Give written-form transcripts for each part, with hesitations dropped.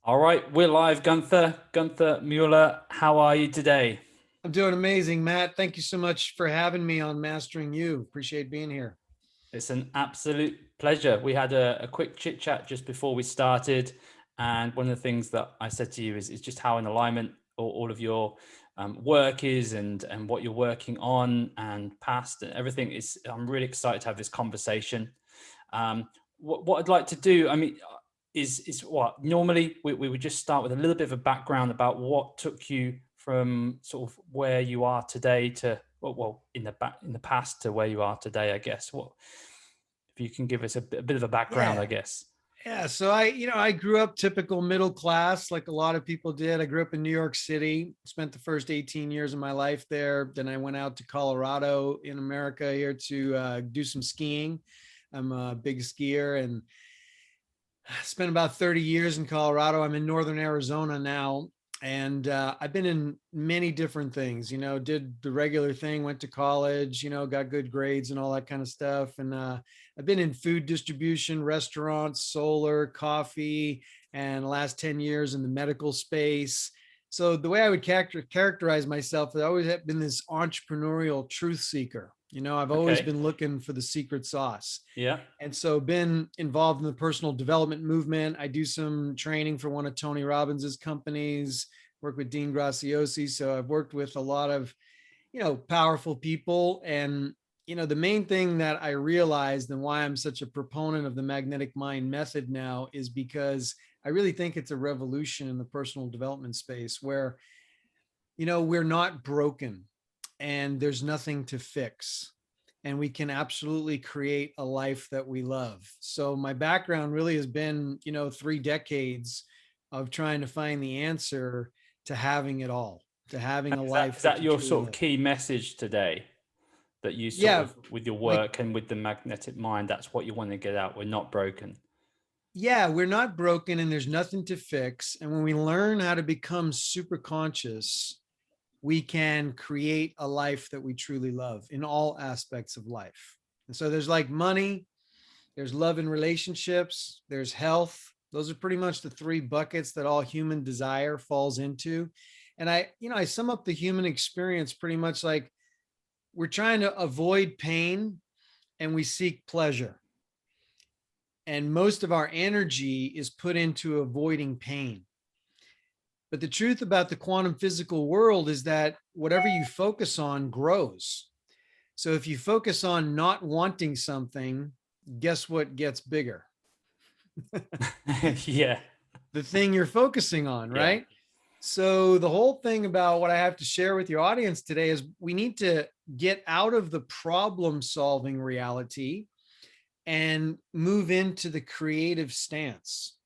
All right, we're live, Gunther. Gunther Mueller, how are you today? I'm doing amazing, Matt. Thank you so much for having me on Mastering You. Appreciate being here. It's an absolute pleasure. We had a quick chit chat just before we started. And one of the things that I said to you is just how in alignment all of your work is and what you're working on and past and everything is. I'm really excited to have this conversation. What I'd like to do, I mean, is what normally we would just start with a little bit of a background about what took you from sort of where you are today to well in the past to where you are today, I guess. What if you can give us a bit of a background, I Yeah. guess. Yeah. So I grew up typical middle class, like a lot of people did. I grew up in New York City, spent the first 18 years of my life there. Then I went out to Colorado in America here to do some skiing. I'm a big skier and spent about 30 years in Colorado. I'm in Northern Arizona now. And I've been in many different things, did the regular thing, went to college, got good grades and all that kind of stuff. And I've been in food distribution, restaurants, solar, coffee, and the last 10 years in the medical space. So the way I would characterize myself, I've always been this entrepreneurial truth seeker. I've always Okay. been looking for the secret sauce. Yeah. And so been involved in the personal development movement. I do some training for one of Tony Robbins's companies, work with Dean Graciosi. So I've worked with a lot of, powerful people. And, the main thing that I realized and why I'm such a proponent of the magnetic mind method now is because I really think it's a revolution in the personal development space where, we're not broken and there's nothing to fix, and we can absolutely create a life that we love. So my background really has been, 3 decades of trying to find the answer to having it all, to having And a is life that that you your truly sort of love. key message today? That you sort Yeah, of with your like work and with the magnetic mind, that's what you want to get out. We're not broken. yeah, we're not broken and there's nothing to fix. And when we learn how to become super conscious, we can create a life that we truly love in all aspects of life. And so there's like money, there's love and relationships, there's health. Those are pretty much the three buckets that all human desire falls into. And I sum up the human experience pretty much like we're trying to avoid pain and we seek pleasure. And most of our energy is put into avoiding pain. But the truth about the quantum physical world is that whatever you focus on grows. So if you focus on not wanting something, guess what gets bigger? Yeah. The thing you're focusing on, Yeah. right? So the whole thing about what I have to share with your audience today is we need to get out of the problem solving reality and move into the creative stance.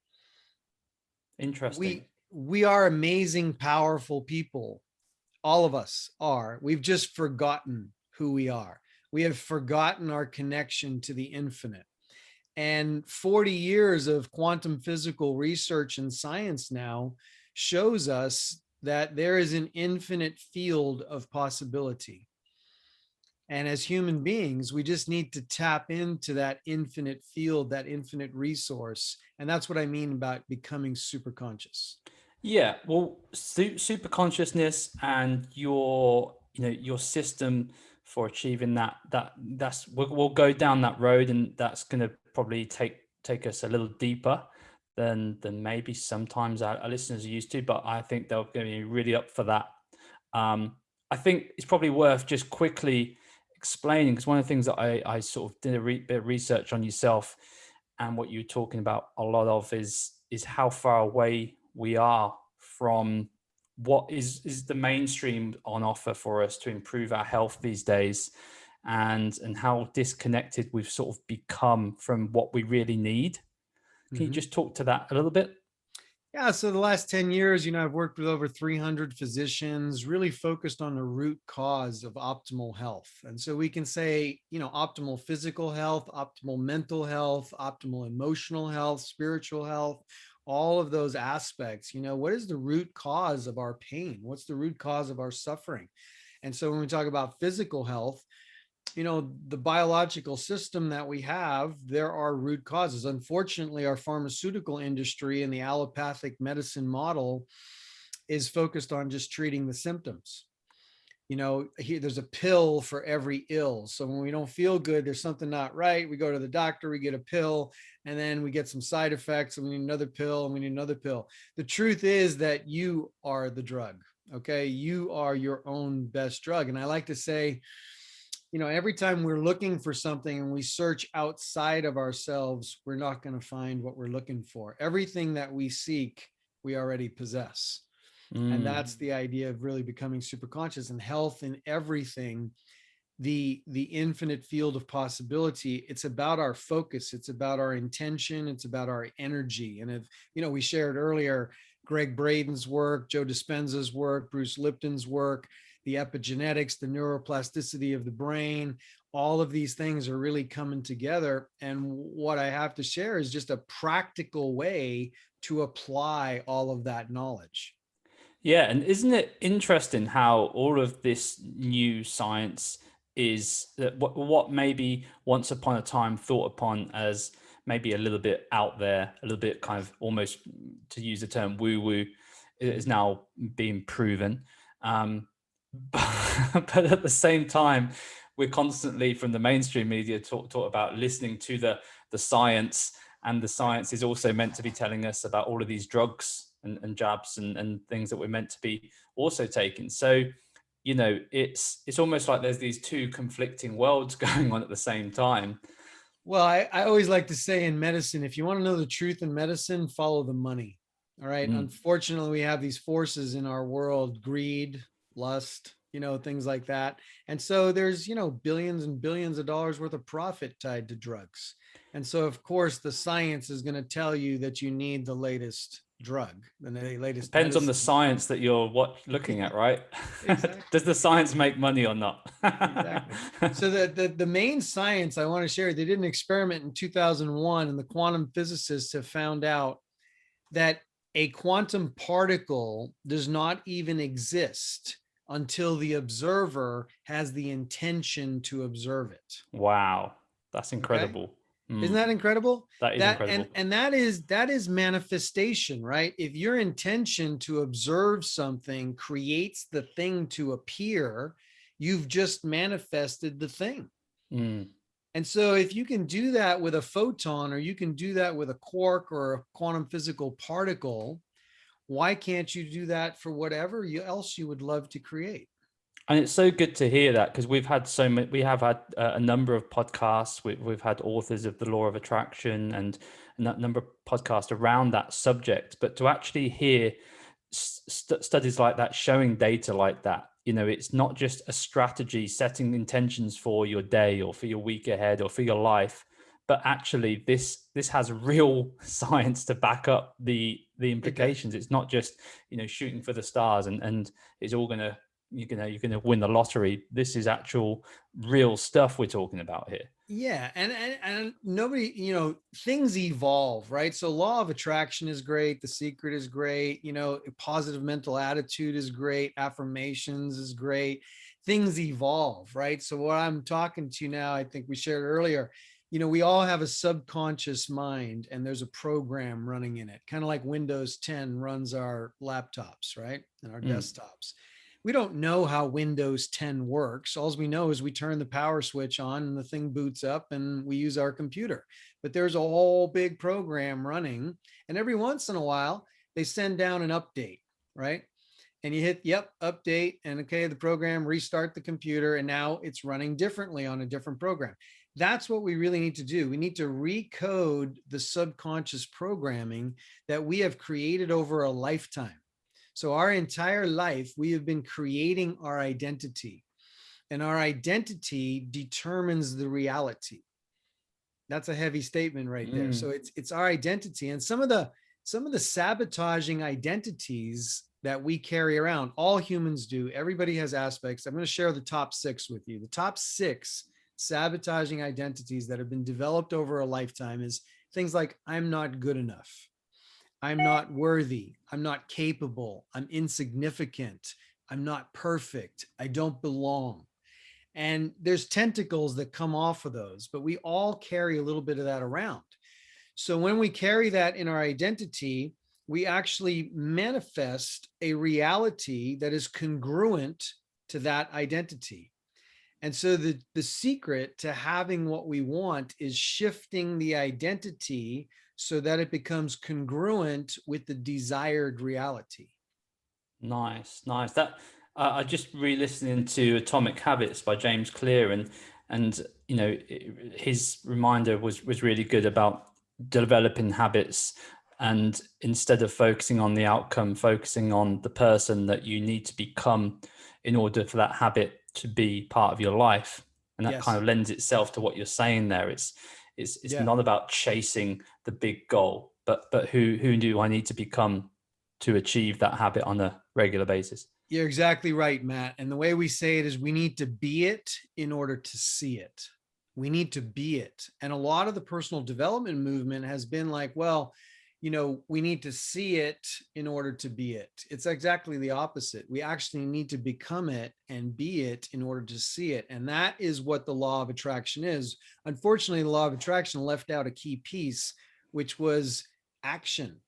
Interesting. We are amazing, powerful people. All of us are. We've just forgotten who we are. We have forgotten our connection to the infinite. And 40 years of quantum physical research and science now shows us that there is an infinite field of possibility. And as human beings, we just need to tap into that infinite field, that infinite resource. And that's what I mean about becoming super conscious. Yeah, well, super consciousness and your system for achieving that's we'll go down that road, and that's going to probably take us a little deeper than maybe sometimes our listeners are used to. But I think they're going to be really up for that. I think it's probably worth just quickly explaining, because one of the things that I sort of did a bit of research on yourself and what you're talking about a lot of is how far away we are from what is the mainstream on offer for us to improve our health these days, and how disconnected we've sort of become from what we really need. Can you Mm-hmm. just talk to that a little bit? Yeah, so the last 10 years, I've worked with over 300 physicians, really focused on the root cause of optimal health. And so we can say, optimal physical health, optimal mental health, optimal emotional health, spiritual health, all of those aspects. What is the root cause of our pain? What's the root cause of our suffering? And so when we talk about physical health, the biological system that we have, there are root causes. Unfortunately, our pharmaceutical industry and the allopathic medicine model is focused on just treating the symptoms. There's a pill for every ill. So when we don't feel good, there's something not right. We go to the doctor, we get a pill, and then we get some side effects, and we need another pill, and we need another pill. The truth is that you are the drug. Okay. You are your own best drug. And I like to say, every time we're looking for something and we search outside of ourselves, we're not going to find what we're looking for. Everything that we seek, we already possess. And that's the idea of really becoming super conscious, and health in everything, the infinite field of possibility. It's about our focus, it's about our intention, it's about our energy. And if we shared earlier Greg Braden's work, Joe Dispenza's work, Bruce Lipton's work, the epigenetics, the neuroplasticity of the brain, all of these things are really coming together. And what I have to share is just a practical way to apply all of that knowledge. Yeah, and isn't it interesting how all of this new science is that what maybe once upon a time thought upon as maybe a little bit out there, a little bit kind of almost, to use the term woo woo, is now being proven. But at the same time, we're constantly from the mainstream media talk about listening to the science, and the science is also meant to be telling us about all of these drugs and jabs and things that we're meant to be also taking. So, it's almost like there's these two conflicting worlds going on at the same time. Well, I always like to say in medicine, if you want to know the truth in medicine, follow the money. All right. Unfortunately, we have these forces in our world: greed, lust, things like that. And so there's, billions and billions of dollars worth of profit tied to drugs. And so, of course, the science is going to tell you that you need the latest drug, the latest Depends on the medicine. science that you're looking at, right? Exactly. Does the science make money or not? Exactly. So the main science I want to share, they did an experiment in 2001, and the quantum physicists have found out that a quantum particle does not even exist until the observer has the intention to observe it. Wow, that's Okay. incredible. Isn't that incredible? That is That incredible. and that is manifestation, right? If your intention to observe something creates the thing to appear, you've just manifested the thing. Mm. And so if you can do that with a photon, or you can do that with a quark or a quantum physical particle, why can't you do that for whatever else you would love to create? And it's so good to hear that, because we have had a number of podcasts. We've had authors of the law of attraction and a number of podcasts around that subject. But to actually hear studies like that showing data like that, it's not just a strategy setting intentions for your day or for your week ahead or for your life, but actually this has real science to back up the It does. implications. It's not just shooting for the stars and it's all gonna you're gonna win the lottery. This is actual real stuff we're talking about here. Yeah, and nobody, things evolve, right? So law of attraction is great, the secret is great, positive mental attitude is great, affirmations is great. Things evolve, right? So what I'm talking to you now, I think we shared earlier, we all have a subconscious mind, and there's a program running in it, kind of like Windows 10 runs our laptops, right? And our desktops. We don't know how Windows 10 works. All we know is we turn the power switch on and the thing boots up and we use our computer. But there's a whole big program running. And every once in a while, they send down an update, right? And you hit, yep, update. And okay, the program, restart the computer. And now it's running differently on a different program. That's what we really need to do. We need to recode the subconscious programming that we have created over a lifetime. So our entire life, we have been creating our identity, and our identity determines the reality. That's a heavy statement right there. So it's our identity, and some of the sabotaging identities that we carry around, all humans do. Everybody has aspects. I'm going to share the top 6 with you. The top 6 sabotaging identities that have been developed over a lifetime is things like, I'm not good enough. I'm not worthy. I'm not capable. I'm insignificant. I'm not perfect. I don't belong. And there's tentacles that come off of those, but we all carry a little bit of that around. So when we carry that in our identity, we actually manifest a reality that is congruent to that identity. And so the secret to having what we want is shifting the identity so that it becomes congruent with the desired reality. Nice, nice. That I just re-listening to Atomic Habits by James Clear, and you know, his reminder was really good about developing habits, and instead of focusing on the outcome, focusing on the person that you need to become in order for that habit to be part of your life. And that kind Yes. of lends itself to what you're saying there. It's Yeah. not about chasing the big goal, but who do I need to become to achieve that habit on a regular basis? You're exactly right, Matt. And the way we say it is we need to be it in order to see it. We need to be it. And a lot of the personal development movement has been like, well, you know, we need to see it in order to be it. It's exactly the opposite. We actually need to become it and be it in order to see it. And that is what the law of attraction is. Unfortunately, the law of attraction left out a key piece, which was action.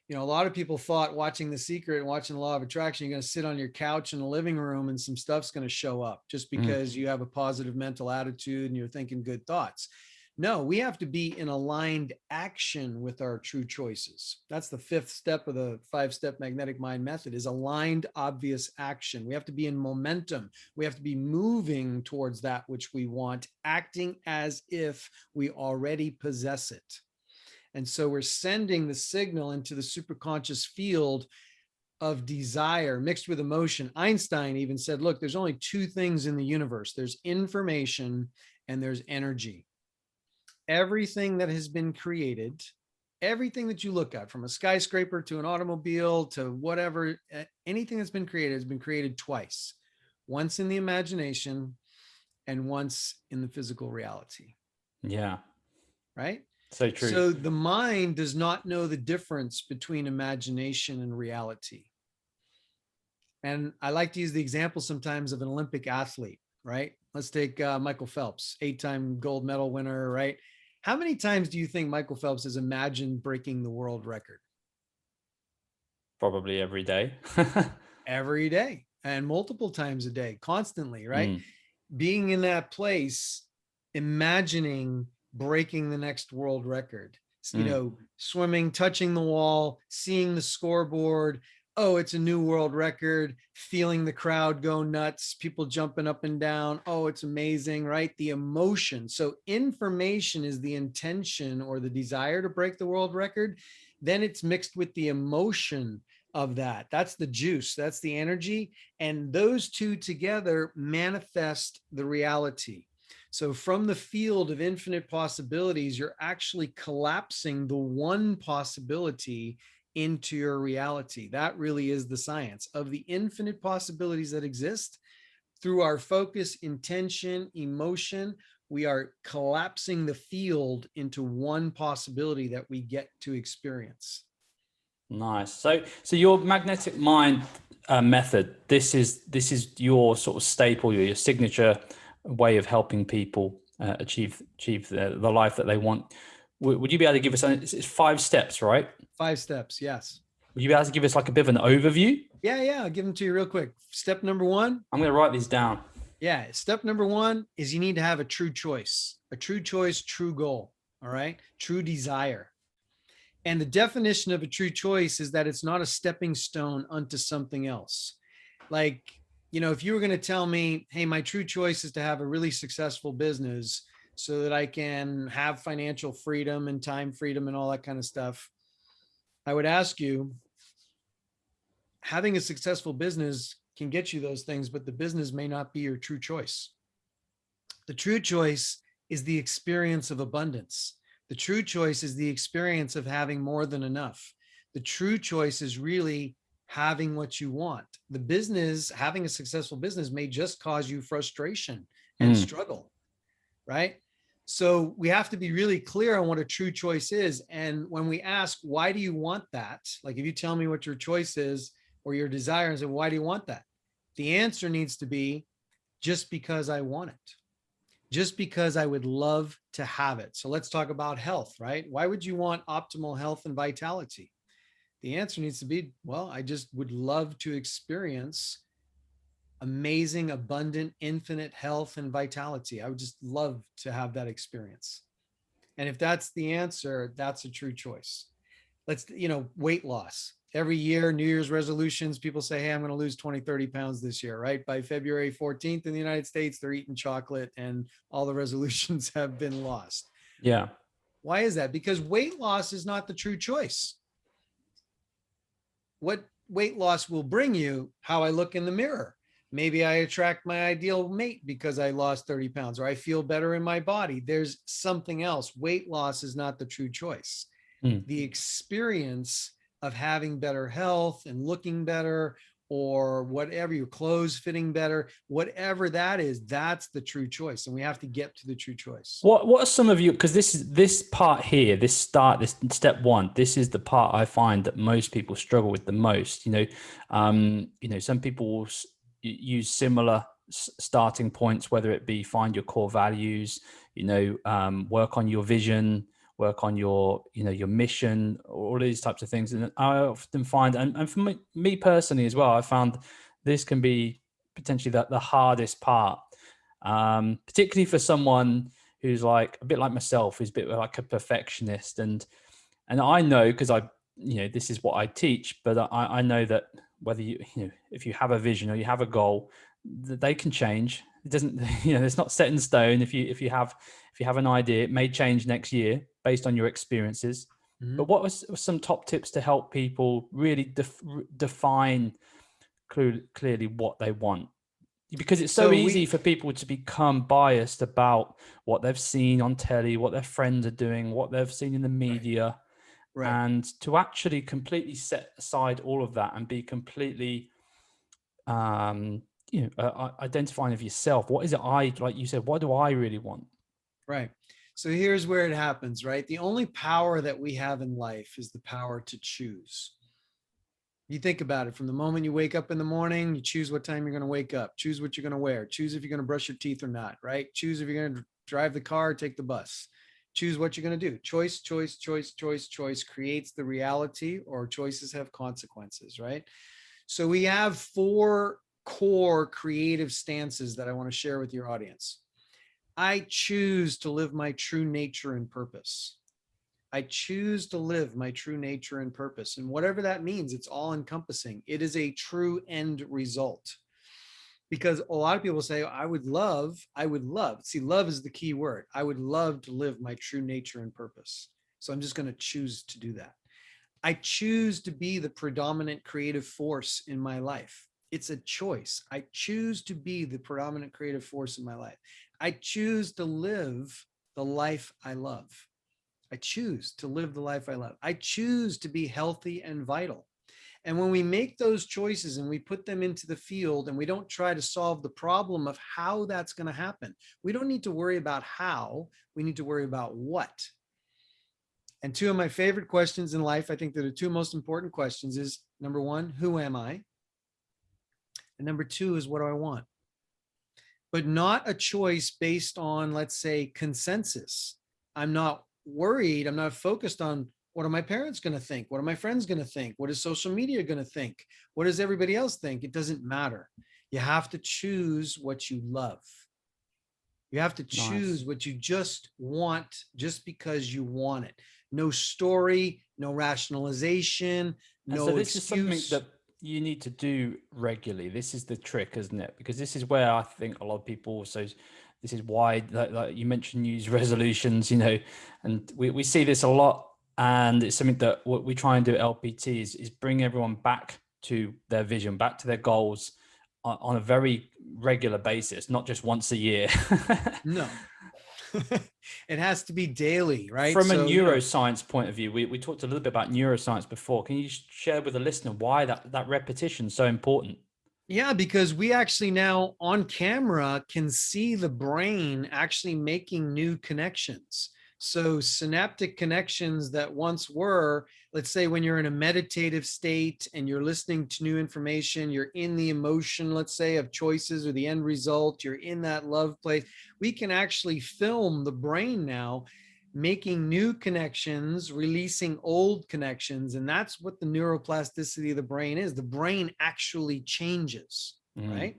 You know, a lot of people thought watching The Secret and watching the Law of Attraction, you're going to sit on your couch in the living room and some stuff's going to show up just because you have a positive mental attitude and you're thinking good thoughts. No, we have to be in aligned action with our true choices. That's the fifth step of the 5-step magnetic mind method, is aligned, obvious action. We have to be in momentum. We have to be moving towards that which we want, acting as if we already possess it. And so we're sending the signal into the superconscious field of desire mixed with emotion. Einstein even said, look, there's only two things in the universe. There's information and there's energy. Everything that has been created, everything that you look at, from a skyscraper to an automobile to whatever, anything that's been created has been created twice. Once in the imagination and once in the physical reality. Yeah. Right? So true. So the mind does not know the difference between imagination and reality. And I like to use the example sometimes of an Olympic athlete, right? Let's take Michael Phelps, 8-time gold medal winner, right? How many times do you think Michael Phelps has imagined breaking the world record? Probably every day. Every day, and multiple times a day, constantly, right? Being in that place, imagining breaking the next world record, you know, swimming, touching the wall, seeing the scoreboard. Oh, it's a new world record, feeling the crowd go nuts, people jumping up and down. Oh, it's amazing, right? The emotion. So information is the intention or the desire to break the world record. Then it's mixed with the emotion of that. That's the juice. That's the energy. And those two together manifest the reality. So from the field of infinite possibilities, you're actually collapsing the one possibility into your reality. That really is the science of the infinite possibilities that exist. Through our focus, intention, emotion, we are collapsing the field into one possibility that we get to experience. Nice. So your magnetic mind method, this is your sort of staple, your signature way of helping people achieve the life that they want. Would you be able to give us? It's 5 steps, right? 5 steps, yes. Would you be able to give us like a bit of an overview? Yeah, I'll give them to you real quick. Step number 1. I'm going to write these down. Yeah, step number 1 is you need to have a true choice, true goal. All right, true desire. And the definition of a true choice is that it's not a stepping stone unto something else. Like, you know, if you were going to tell me, hey, my true choice is to have a really successful business so that I can have financial freedom and time freedom and all that kind of stuff, I would ask you, having a successful business can get you those things, but the business may not be your true choice. The true choice is the experience of abundance. The true choice is the experience of having more than enough. The true choice is really having what you want. The business, having a successful business, may just cause you frustration and struggle, right? So we have to be really clear on what a true choice is. And when we ask, why do you want that? Like if you tell me what your choice is or your desire and say, why do you want that? The answer needs to be just because I want it, just because I would love to have it. So let's talk about health, right? Why would you want optimal health and vitality? The answer needs to be, well, I just would love to experience amazing, abundant, infinite health and vitality. I would just love to have that experience. And if that's the answer, that's a true choice. Weight loss. Every year, New Year's resolutions, people say, hey, I'm going to lose 20, 30 pounds this year, right? By February 14th in the United States, they're eating chocolate and all the resolutions have been lost. Yeah. Why is that? Because weight loss is not the true choice. What weight loss will bring you, how I look in the mirror. Maybe I attract my ideal mate because I lost 30 pounds, or I feel better in my body. There's something else. Weight loss is not the true choice. The experience of having better health and looking better, or whatever, your clothes fitting better, whatever that is, that's the true choice. And we have to get to the true choice. What are some of you, because this part here, this step one, this is the part I find that most people struggle with the most. Some people use similar starting points, whether it be find your core values, work on your vision, work on your mission, all these types of things. And I often find, and for me personally as well, I found this can be potentially the hardest part, particularly for someone who's like a bit like myself, who's a bit like a perfectionist. And I know, because this is what I teach, but I know that whether if you have a vision or you have a goal, that they can change. It doesn't, it's not set in stone. If you have an idea, it may change next year based on your experiences. Mm-hmm. But what was some top tips to help people really define clearly what they want? Because it's so easy for people to become biased about what they've seen on telly, what their friends are doing, what they've seen in the media. Right. And to actually completely set aside all of that and be completely identifying of yourself. What is it like you said, what do I really want? Right. So here's where it happens, right? The only power that we have in life is the power to choose. You think about it, from the moment you wake up in the morning, you choose what time you're going to wake up, choose what you're going to wear, choose if you're going to brush your teeth or not, right? Choose if you're going to drive the car or take the bus. Choose what you're going to do. Choice creates the reality, or choices have consequences, right? So we have 4 core creative stances that I want to share with your audience. I choose to live my true nature and purpose. I choose to live my true nature and purpose. And whatever that means, it's all encompassing. It is a true end result. Because a lot of people say, I would love. See, love is the key word. I would love to live my true nature and purpose. So I'm just going to choose to do that. I choose to be the predominant creative force in my life. It's a choice. I choose to be the predominant creative force in my life. I choose to live the life I love. I choose to live the life I love. I choose to be healthy and vital. And when we make those choices and we put them into the field, and we don't try to solve the problem of how that's going to happen, we don't need to worry about how, we need to worry about what. And 2 of my favorite questions in life, I think that are 2 most important questions, is number 1, who am I? And number 2 is, what do I want? But not a choice based on, let's say, consensus. I'm not worried. I'm not focused on, what are my parents going to think? What are my friends going to think? What is social media going to think? What does everybody else think? It doesn't matter. You have to choose what you love. You have to choose what you just want, just because you want it. No story, no rationalization, no so this excuse. is something that you need to do regularly. This is the trick, isn't it? Because this is where I think a lot of people also, this is why, like you mentioned, use resolutions, and we see this a lot. And it's something that what we try and do at LPT is bring everyone back to their vision, back to their goals on a very regular basis, not just once a year. No. It has to be daily, right? From a neuroscience point of view, we talked a little bit about neuroscience before. Can you share with the listener why that repetition is so important? Yeah, because we actually now on camera can see the brain actually making new connections. So synaptic connections that once were, let's say when you're in a meditative state and you're listening to new information, you're in the emotion, let's say, of choices or the end result, you're in that love place. We can actually film the brain now, making new connections, releasing old connections. And that's what the neuroplasticity of the brain is. The brain actually changes, right?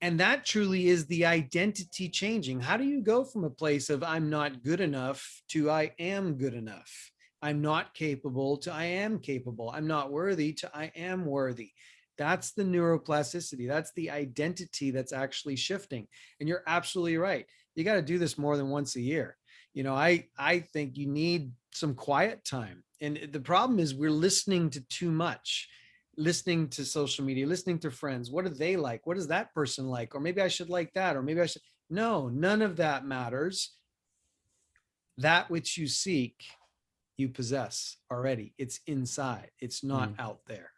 And that truly is the identity changing. How do you go from a place of I'm not good enough to I am good enough? I'm not capable to I am capable. I'm not worthy to I am worthy. That's the neuroplasticity. That's the identity that's actually shifting. And you're absolutely right. You got to do this more than once a year. I think you need some quiet time. And the problem is we're listening to too much, listening to social media, listening to friends. What do they like? What does that person like? Or maybe I should like that. Or maybe I should. No, none of that matters. That which you seek, you possess already. It's inside. It's not out there.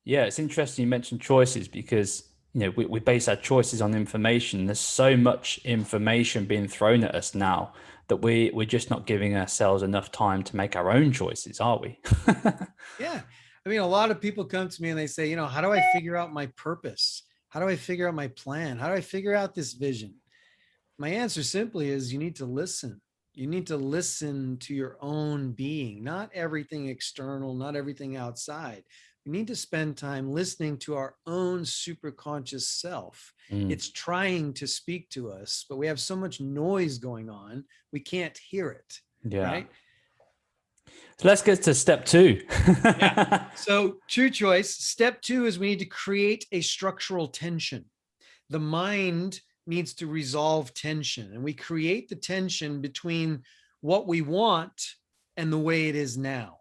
Yeah, it's interesting you mentioned choices because we base our choices on information. There's so much information being thrown at us now that we're just not giving ourselves enough time to make our own choices, are we? Yeah. I mean, a lot of people come to me and they say, how do I figure out my purpose? How do I figure out my plan? How do I figure out this vision? My answer simply is you need to listen. You need to listen to your own being, not everything external, not everything outside. We need to spend time listening to our own superconscious self. It's trying to speak to us, but we have so much noise going on, we can't hear it. Yeah. Right. So let's get to step 2. Yeah. So true choice. Step 2 is we need to create a structural tension. The mind needs to resolve tension, and we create the tension between what we want and the way it is now.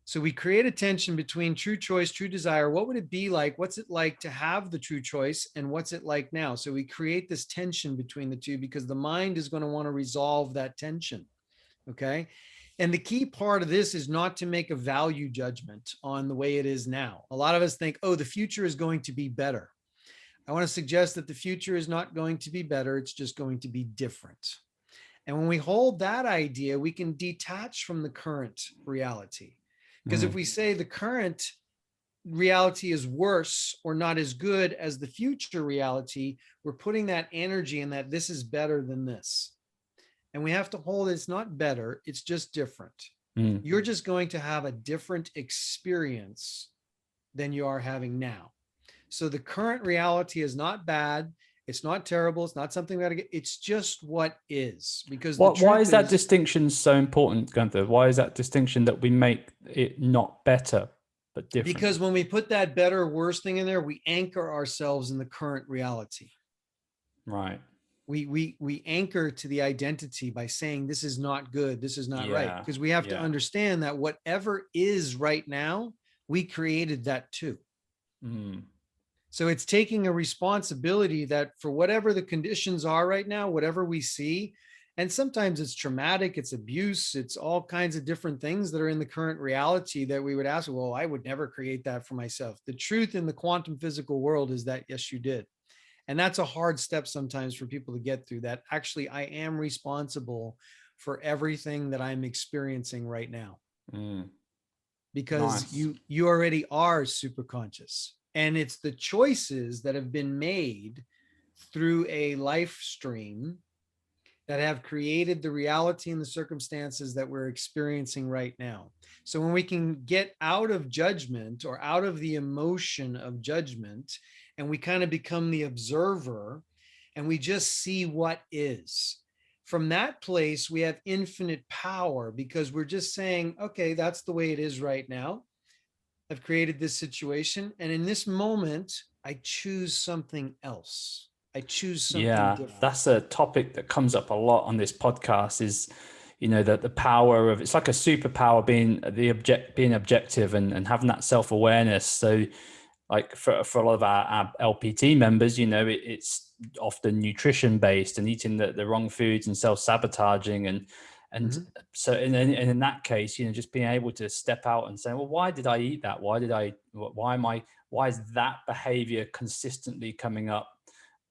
So we create a tension between true choice, true desire. What would it be like? What's it like to have the true choice? And what's it like now? So we create this tension between the two because the mind is going to want to resolve that tension. Okay. And the key part of this is not to make a value judgment on the way it is now. A lot of us think, oh, the future is going to be better. I want to suggest that the future is not going to be better. It's just going to be different. And when we hold that idea, we can detach from the current reality. Because if we say the current reality is worse or not as good as the future reality, we're putting that energy in that this is better than this. And we have to hold it's not better, it's just different. You're just going to have a different experience than you are having now. So the current reality is not bad. It's not terrible. It's not something we got to get. It's just what is. Because why is that distinction so important, Gunther? Why is that distinction that we make it not better, but different? Because when we put that better or worse thing in there, we anchor ourselves in the current reality. Right. We anchor to the identity by saying this is not good, this is not right. Because we have to understand that whatever is right now, we created that too. So it's taking a responsibility that for whatever the conditions are right now, whatever we see, and sometimes it's traumatic, it's abuse, it's all kinds of different things that are in the current reality that we would ask, well, I would never create that for myself. The truth in the quantum physical world is that, yes, you did. And that's a hard step sometimes for people to get through, that actually I am responsible for everything that I'm experiencing right now. Because you already are super conscious. And it's the choices that have been made through a life stream that have created the reality and the circumstances that we're experiencing right now. So when we can get out of judgment or out of the emotion of judgment, and we kind of become the observer and we just see what is. From that place, we have infinite power because we're just saying, okay, that's the way it is right now. I've created this situation. And in this moment, I choose something else. I choose something different. That's a topic that comes up a lot on this podcast is, that the power of, it's like a superpower being being objective and having that self-awareness. So like for a lot of our LPT members, it's often nutrition based and eating the wrong foods and self-sabotaging. And so in that case, just being able to step out and say, well, why did I eat that? Why is that behavior consistently coming up?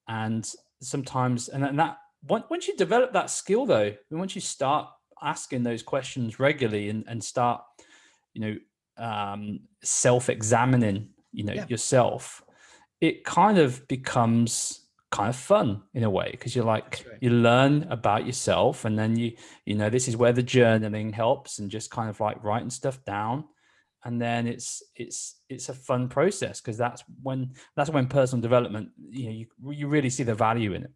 And sometimes, and that once you develop that skill though, and once you start asking those questions regularly and start, you self-examining, Yeah, yourself, it kind of becomes kind of fun in a way, because you're like, that's right. you learn about yourself, and then this is where the journaling helps, and just kind of like writing stuff down. And then it's a fun process, because that's when personal development, you really see the value in it.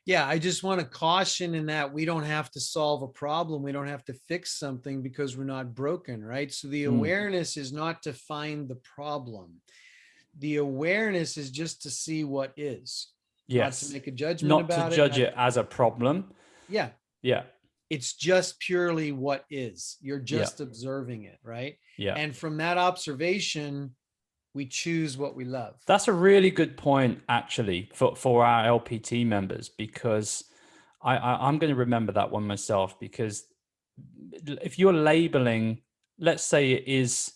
Yeah, I just want to caution in that we don't have to solve a problem. We don't have to fix something because we're not broken, right? So the Mm, awareness is not to find the problem. The awareness is just to see what is, not to yes. make a judgment Not to about it. judge Not, it as a problem. yeah, Yeah. it's just purely what is. You're Yeah. just observing it, right? Yeah. And from that observation, we choose what we love. That's a really good point, actually, for our LPT members, because I'm going to remember that one myself. Because if you're labeling, let's say it is,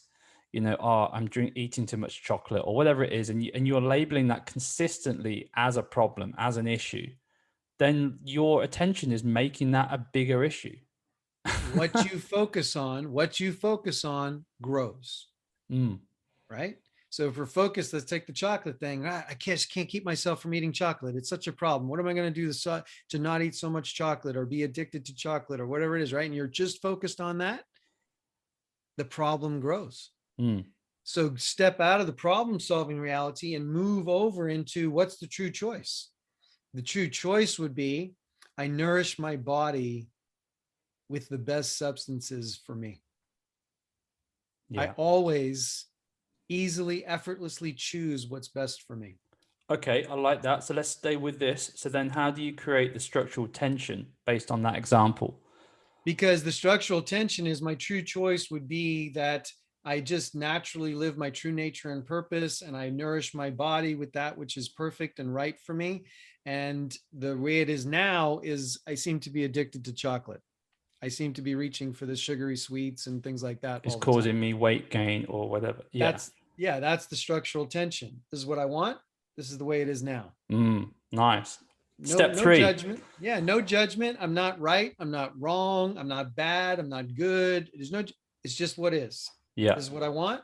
oh, I'm eating too much chocolate or whatever it is, and you're labeling that consistently as a problem, as an issue, then your attention is making that a bigger issue. What you focus on grows. Mm, Right? So if we're focused, let's take the chocolate thing. I can't keep myself from eating chocolate. It's such a problem. What am I going to do to not eat so much chocolate or be addicted to chocolate or whatever it is, right? And you're just focused on that, the problem grows. mm. So step out of the problem solving reality and move over into what's the true choice. The true choice would be, I nourish my body with the best substances for me. I Yeah. always easily, effortlessly choose what's best for me. Okay, I like that. So let's stay with this. So then how do you create the structural tension based on that example? Because the structural tension is, my true choice would be that I just naturally live my true nature and purpose, and I nourish my body with that which is perfect and right for me. And the way it is now is, I seem to be addicted to chocolate. I seem to be reaching for the sugary sweets and things like that It's all the time. causing me weight gain or whatever. Yeah. That's the structural tension. This is what I want. This is the way it is now. Nice. No, Step no three. judgment. Yeah, no judgment. I'm not right. I'm not wrong. I'm not bad. I'm not good. It's just what is. Yeah, This is what I want.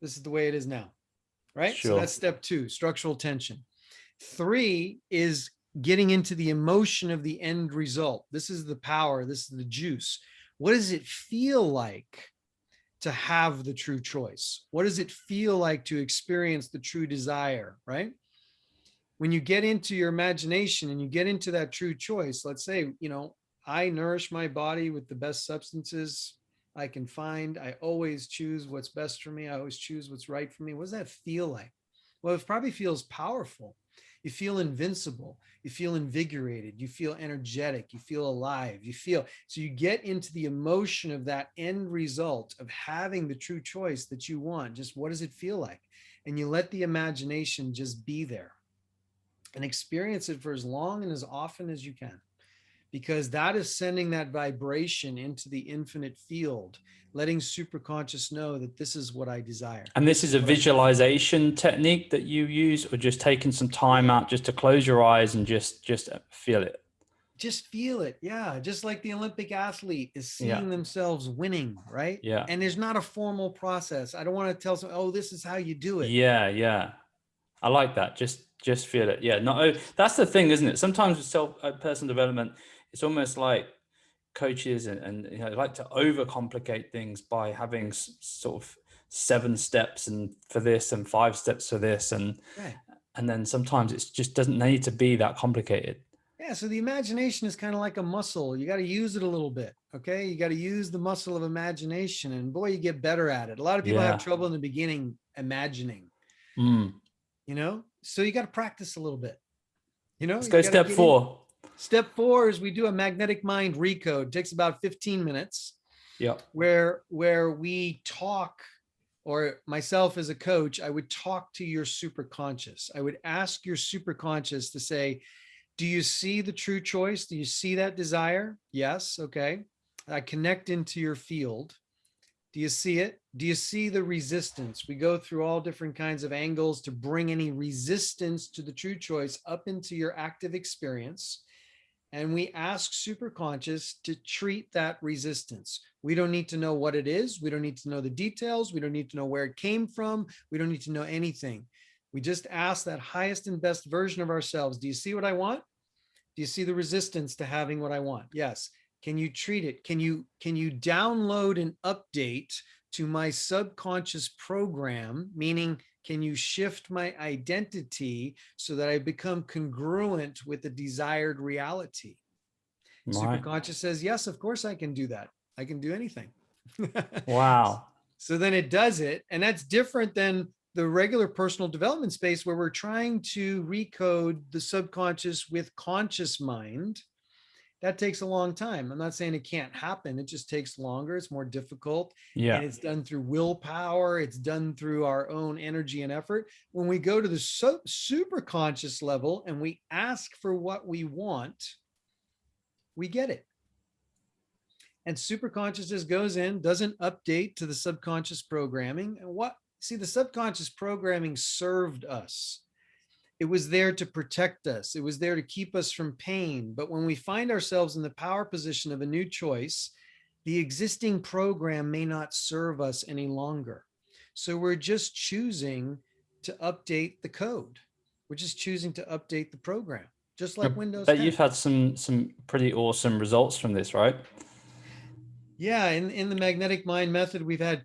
This is the way it is now. Right. So sure. that's step 2, structural tension. 3 is getting into the emotion of the end result. This is the power. This is the juice. What does it feel like to have the true choice? What does it feel like to experience the true desire? Right. When you get into your imagination and you get into that true choice, let's say, I nourish my body with the best substances I can find. I always choose what's best for me. I always choose what's right for me. What does that feel like? Well, it probably feels powerful. You feel invincible. You feel invigorated. You feel energetic. You feel alive. So you get into the emotion of that end result of having the true choice that you want. Just what does it feel like? And you let the imagination just be there and experience it for as long and as often as you can, because that is sending that vibration into the infinite field, letting superconscious know that this is what I desire. And this This is is a what I want. visualization technique that you use, or just taking some time out just to close your eyes and just feel it? Just feel it. Yeah. Just like the Olympic athlete is Yeah. seeing themselves winning, right? Yeah. And there's not a formal process. I don't want to tell someone, oh, this is how you do it. Yeah. Yeah. I like that. Just feel it. Yeah. No, that's the thing, isn't it? Sometimes with personal development, it's almost like coaches and like to overcomplicate things by having sort of 7 steps and for this and 5 steps for this, Right. and then sometimes it just doesn't need to be that complicated. Yeah, so the imagination is kind of like a muscle. You got to use it a little bit. Okay. You got to use the muscle of imagination, and boy, you get better at it. A lot of people have Yeah. trouble in the beginning imagining, Mm. so you got to practice a little bit. Let's You go got to step get in. 4. Step 4 is we do a magnetic mind recode. It takes about 15 minutes Yeah. where we talk, or myself as a coach, I would talk to your superconscious. I would ask your superconscious to say, do you see the true choice? Do you see that desire? Yes. Okay. I connect into your field. Do you see it? Do you see the resistance? We go through all different kinds of angles to bring any resistance to the true choice up into your active experience. and we ask superconscious to treat that resistance. We don't need to know what it is. We don't need to know the details. We don't need to know where it came from. We don't need to know anything. We just ask that highest and best version of ourselves. Do you see what I want? Do you see the resistance to having what I want? Yes. Can you treat it? Can you download an update to my subconscious program? Meaning, can you shift my identity so that I become congruent with the desired reality? Right. Superconscious says, yes, of course I can do that. I can do anything. Wow. So then it does it. And that's different than the regular personal development space where we're trying to recode the subconscious with conscious mind. That takes a long time. I'm not saying it can't happen. It just takes longer. It's more difficult. Yeah. And it's done through willpower. It's done through our own energy and effort. When we go to the super conscious level and we ask for what we want, we get it. And super consciousness goes in, doesn't update to the subconscious programming. And the subconscious programming served us. It was there to protect us. It was there to keep us from pain. But when we find ourselves in the power position of a new choice, the existing program may not serve us any longer. So we're just choosing to update the code. We're just choosing to update the program, just like Windows 10. But you've had some pretty awesome results from this, right? Yeah, in the magnetic mind method, we've had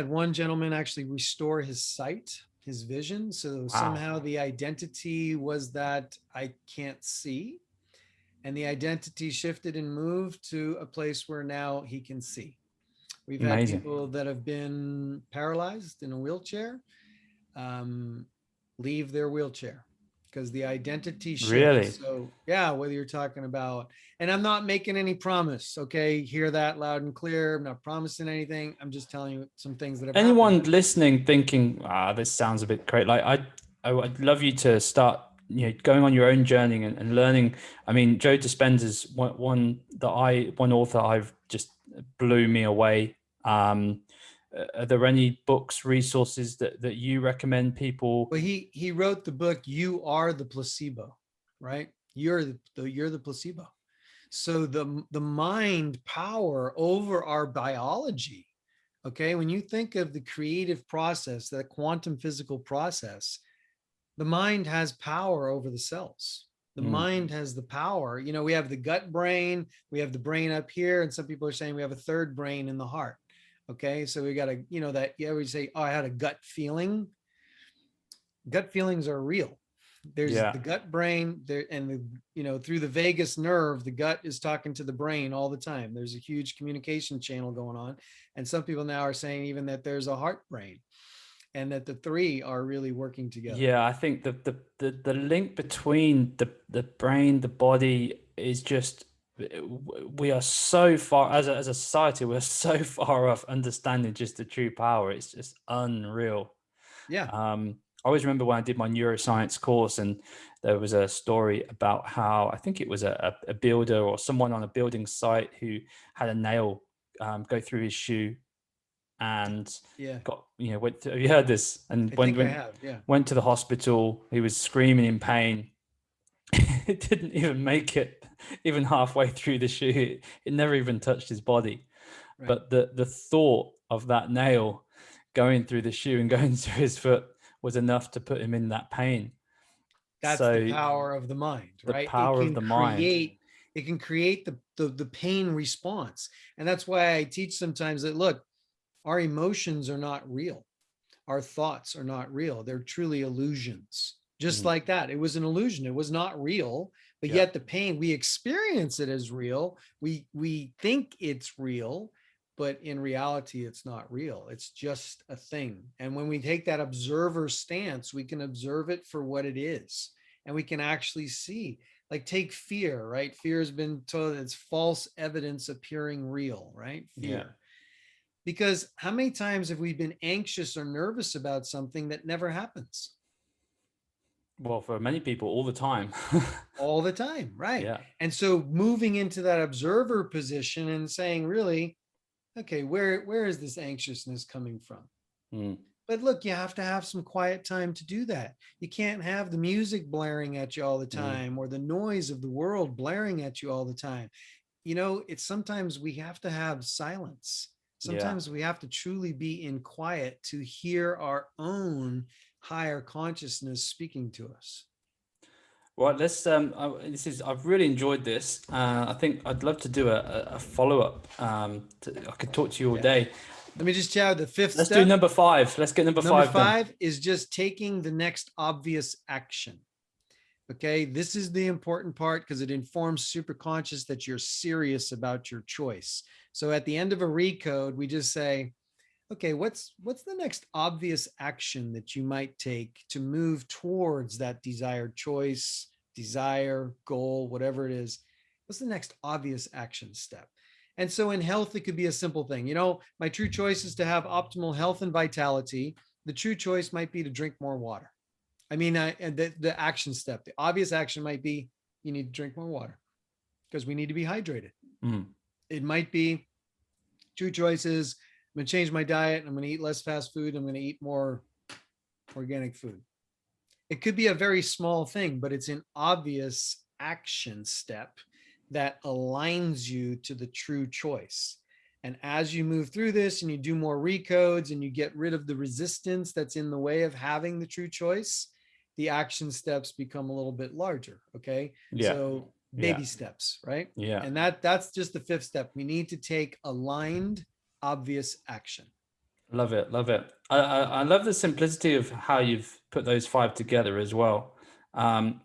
one gentleman actually restore his sight, his vision. So somehow the identity was that I can't see, and the identity shifted and moved to a place where now he can see. We've had people that have been paralyzed in a wheelchair leave their wheelchair because the identity shifts. Really? So yeah, whether you're talking about, and I'm not making any promise, okay? Hear that loud and clear. I'm not promising anything. I'm just telling you some things that have happened. Listening thinking, this sounds a bit great. Like I'd love you to start, going on your own journey and learning. I mean, Joe Dispenza's one author I've just blew me away. Are there any books, resources that you recommend people? Well, he wrote the book, You Are the Placebo, right? You're the placebo. So the mind power over our biology, okay? When you think of the creative process, that quantum physical process, the mind has power over the cells. The mind has the power. We have the gut brain, we have the brain up here, and some people are saying we have a third brain in the heart. Okay, so we got to, that you ever say, oh, I had a gut feeling. Gut feelings are real. There's the gut brain there, and through the vagus nerve, the gut is talking to the brain all the time. There's a huge communication channel going on. And some people now are saying even that there's a heart brain and that the three are really working together. Yeah, I think the link between the brain, the body is just, we are so far as a society, we're so far off understanding just the true power. It's just unreal. Yeah. I always remember when I did my neuroscience course, and there was a story about how, I think it was a builder or someone on a building site who had a nail go through his shoe, and got, have you heard this? And went to the hospital, he was screaming in pain. It didn't even make it even halfway through the shoe. It never even touched his body. Right. But the thought of that nail going through the shoe and going through his foot was enough to put him in that pain. That's the power of the mind, right? The power of the mind. It can create the pain response. And that's why I teach sometimes that, look, our emotions are not real. Our thoughts are not real. They're truly illusions. Just like that. It was an illusion. It was not real, but yet the pain, we experience it as real. We think it's real, but in reality, it's not real. It's just a thing. And when we take that observer stance, we can observe it for what it is. And we can actually see, like, take fear, right? Fear has been told it's false evidence appearing real, right? Fear. Yeah. Because how many times have we been anxious or nervous about something that never happens? Well, for many people, all the time. All the time, right? Yeah. And so moving into that observer position and saying, really, okay, where is this anxiousness coming from? But look, you have to have some quiet time to do that. You can't have the music blaring at you all the time or the noise of the world blaring at you all the time. It's sometimes we have to have silence. Yeah. Sometimes we have to truly be in quiet to hear our own higher consciousness speaking to us. Well, I've really enjoyed this. I think I'd love to do a follow-up. I could talk to you all Yeah. day. Let me just tell you the fifth Let's step. do number 5. Let's get number 5 done. 5 is just taking the next obvious action. Okay, this is the important part because it informs superconscious that you're serious about your choice. So at the end of a recode, we just say, okay, what's the next obvious action that you might take to move towards that desired choice, desire, goal, whatever it is? What's the next obvious action step? And so in health, it could be a simple thing. My true choice is to have optimal health and vitality. The true choice might be to drink more water. The action step, the obvious action might be you need to drink more water because we need to be hydrated. It might be true choices. I'm going to change my diet. I'm going to eat less fast food. I'm going to eat more organic food. It could be a very small thing, but it's an obvious action step that aligns you to the true choice. And as you move through this and you do more recodes and you get rid of the resistance that's in the way of having the true choice, the action steps become a little bit larger. Okay. Yeah. So baby steps, right? Yeah. And that's just the 5th step. We need to take aligned, obvious action. Love it. Love it. I love the simplicity of how you've put those 5 together as well. How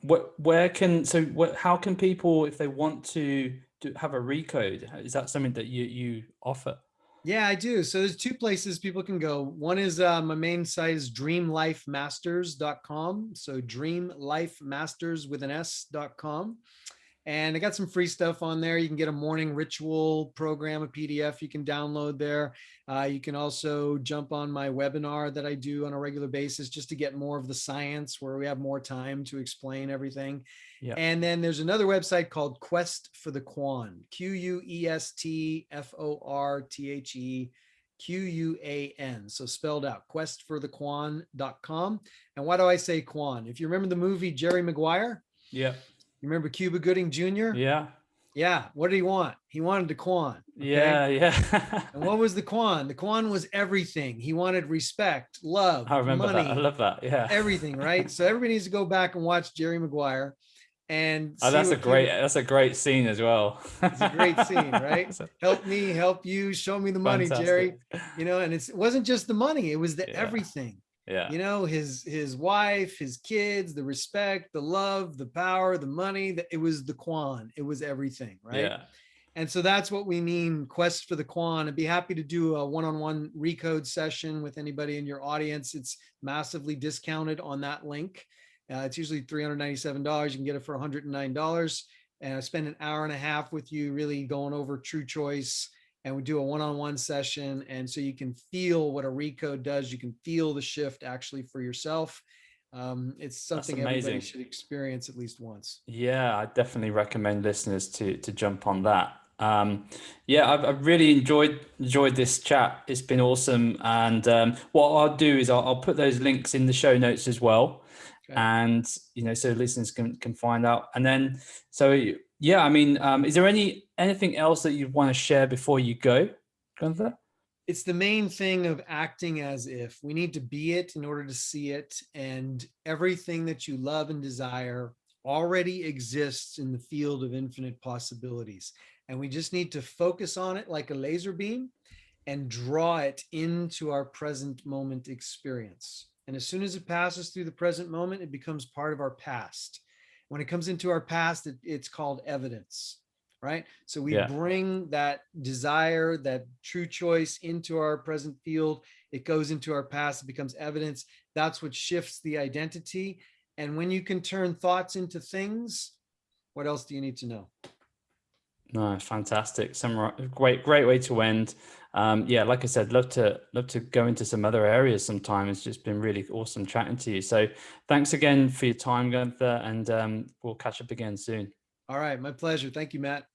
can people, if they want to have a recode, is that something that you offer? Yeah, I do. So there's 2 places people can go. One is my main site is dreamlifemasters.com. So dreamlifemasters with an S.com. And I got some free stuff on there. You can get a morning ritual program, a PDF you can download there. You can also jump on my webinar that I do on a regular basis just to get more of the science where we have more time to explain everything. Yeah. And then there's another website called Quest for the Quan, QuestFortheQuan. So spelled out, questforthequan.com. And why do I say Quan? If you remember the movie Jerry Maguire? Yeah. You remember Cuba Gooding Jr.? Yeah. Yeah. What did he want? He wanted the Quan. Okay? Yeah. Yeah. And what was the Quan? The Quan was everything. He wanted respect, love, I remember money. that. I love that. Yeah. Everything, right? So everybody needs to go back and watch Jerry Maguire and that's a great scene as well. It's a great scene, right? Help me, help you, show me the money, Jerry. And it wasn't just the money, it was the everything. Yeah. His wife, his kids, the respect, the love, the power, the money, it was the Quan. It was everything, right? Yeah. And so that's what we mean, Quest for the Quan. I'd be happy to do a one-on-one recode session with anybody in your audience. It's massively discounted on that link. It's usually $397. You can get it for $109. And I spend an hour and a half with you really going over true choice. And we do a one-on-one session. And so you can feel what a recode does. You can feel the shift actually for yourself. It's something everybody should experience at least once. Yeah, I definitely recommend listeners to jump on that. I've really enjoyed this chat. It's been awesome. And what I'll do is I'll put those links in the show notes as well. Okay. And, so listeners can find out. And then, is there anything else that you want to share before you go, Gunther? It's the main thing of acting as if. We need to be it in order to see it. And everything that you love and desire already exists in the field of infinite possibilities. And we just need to focus on it like a laser beam and draw it into our present moment experience. And as soon as it passes through the present moment, it becomes part of our past. When it comes into our past, it's called evidence, right? So we bring that desire, that true choice into our present field. It goes into our past, it becomes evidence. That's what shifts the identity. And when you can turn thoughts into things, what else do you need to know? No, fantastic. Some great way to end. Like I said, love to go into some other areas sometime. It's just been really awesome chatting to you. So thanks again for your time, Gunther, and we'll catch up again soon. All right, my pleasure. Thank you, Matt.